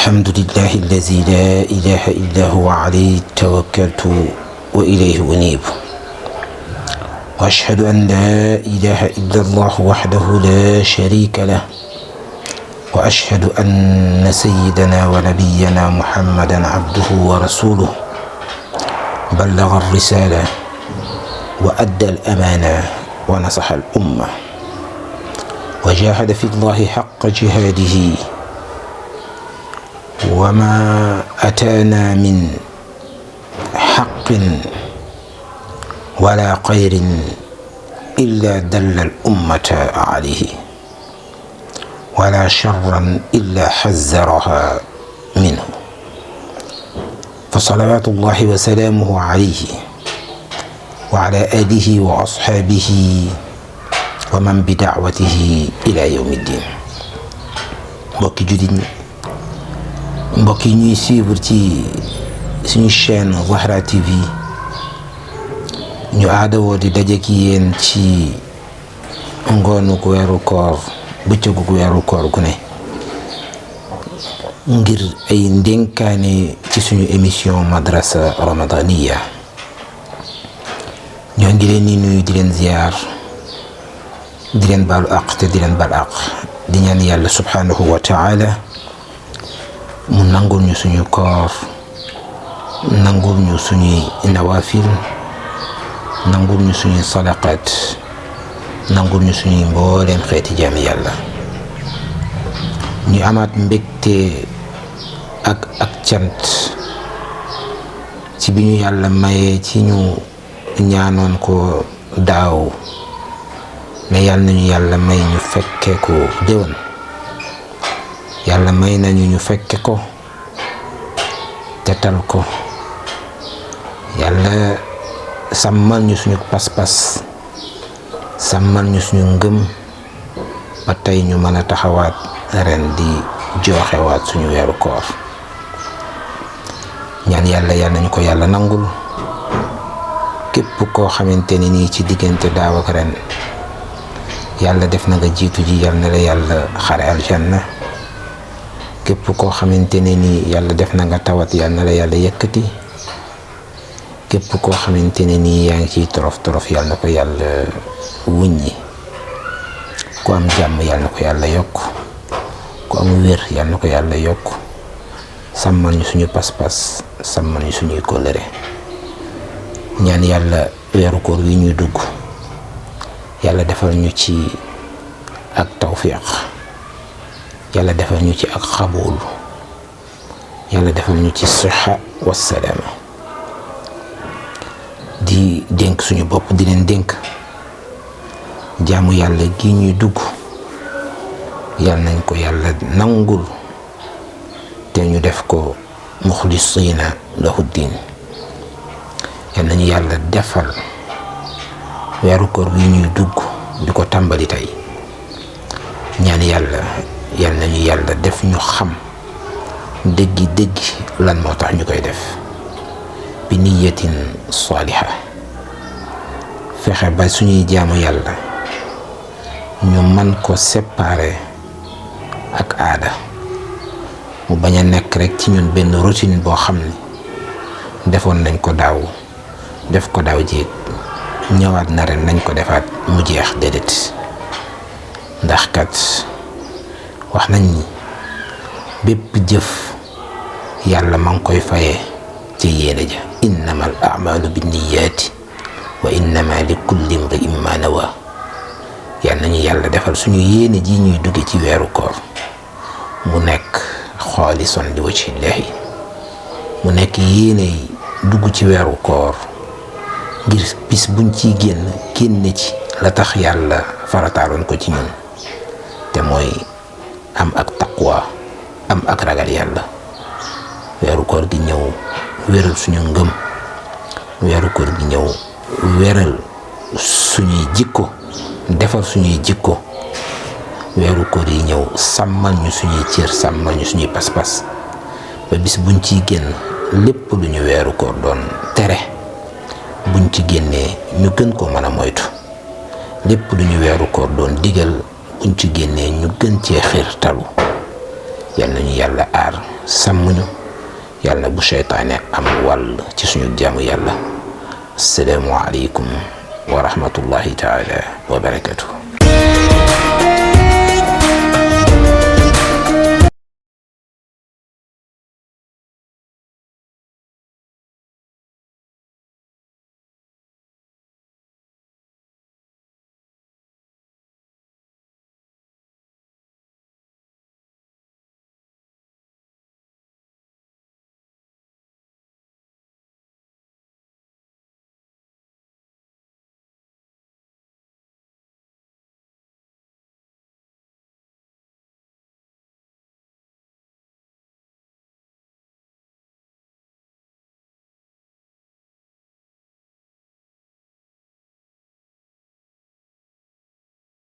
الحمد لله الذي لا إله إلا هو عليه توكلت وإليه أنيب وأشهد أن لا إله إلا الله وحده لا شريك له وأشهد أن سيدنا ونبينا محمدا عبده ورسوله بلغ الرسالة وأدى الأمانة ونصح الأمة وجاهد في الله حق جهاده وما أتانا من حق ولا خير إلا دل الأمة عليه ولا شرا إلا حذرها منه فصلوات الله وسلامه عليه وعلى آله وأصحابه ومن بدعوته إلى يوم الدين. mbokki jullit ñi mbokk yi ñuy suivre ci suñu chaîne Zahra TV ñu aadawoo di daje ki yéen ci ngoonu gu weeru koor bëccëgu gu weeru koor gu ne ngir ay ndénkaane ci suñu émission madrasa ramadaniya. ñoo ngi leen di nuyu di leen ziyaar di leen baalu àq te di leen baal àq di ñaan yàlla subhanahu wa taala mu nangul ñu suñu koor nangul ñu suñuy nawaafil nangul ñu suñuy sadaqat nangul ñu suñuy mbooleem xeeti jaami yàlla. ñu amaat mbégte ak cant ci bi ñu yàlla mayee ci ñu ñaanoon ko daaw ne yàlla nañu yàlla may ñu fekke ko déwén. yàlla may nañu ñu fekke ko tetal ko. yàlla sàmmal ñu suñu pas-pas sàmmal ñu suñu ngëm ba tey ñu mën a taxawaat ren di joxewaat suñu weeru koor. ñaan yàlla nañu ko yàlla nangul. képp koo xamante ni nii ci diggante daaw ak ren yàlla def na nga jiitu ji yàlla na la yàlla xare aljanna. képp koo xamante ne nii yàlla def na nga tawat yàlla na la yàlla yëkkati. képp koo xamante ne nii yaa ngi ciy torof yàlla na ko yàlla wuññi. ku am jàmm yàlla na ko yàlla yokk. ku am wér yàlla na ko yàlla yokk. sàmmal ñu suñu pas-pas sàmmal ñu suñuy kóllëre. ñaan yàlla weeru koor wi ñuy dugg yàlla defal ñu ci ak tawfiq. yàlla defal ñu ci ak xabuul. yàlla defal ñu ci sixa wassalaama. di dénk suñu bopp di leen dénk jaamu yàlla gi ñuy dugg yàlla nañ ko yàlla nangul te ñu def ko muxlisiina lahu diin. yàlla nañu yàlla defal weeru koor wi ñuy dugg di ko tàmbali tey ñaan yàlla nañu yàlla def ñu xam dëggi lan moo tax ñu koy def bi niyatin saaliha. fexe ba suñuy jaamu yàlla ñu man ko séparer ak aada mu bañ a nekk rek ci ñun benn routine boo xam ni defoon nañ ko daaw def ko daaw jéeg ñëwaat na ren nañ ko defaat mu jeex déedéet. ndax kat wax nañ ni bépp jëf yàlla ma ngi koy fayee ci yéene ja innamal a'maalu binniyaati wa innama li kulli imri'in ma nawa. yàlla nañu yàlla defal suñu yéene ji ñuy dugge ci weeru koor mu nekk xaalisan li wajhillahi. mu nekk yéene dugg ci weeru koor ngir bis buñ ciy génne ci la tax yàlla farataaloon ko ci ñun te mooy am ak taqwa am ak ragal yàlla. weeru koor gi ñëw wéral suñu ngëm. weeru koor gi ñëw wéral suñuy jikko defar suñuy jikko. weeru koor yi ñëw sàmmal ñu suñuy cër sàmmal ñu suñuy pas-pas ba bis buñ ciy génn lépp lu ñu weeru koor doon tere buñ ci génnee ñu gën ko mën a moytu. lépp lu ñu weeru koor doon digal buñ ci génnee ñu gën cee xir talu. yal nañu yàlla aar sàmmuñu yàlla na bu seytaane am wàll ci suñu jaamu yàlla. assalaamu aleykum wa rahmatullahi taala wa barakatuh.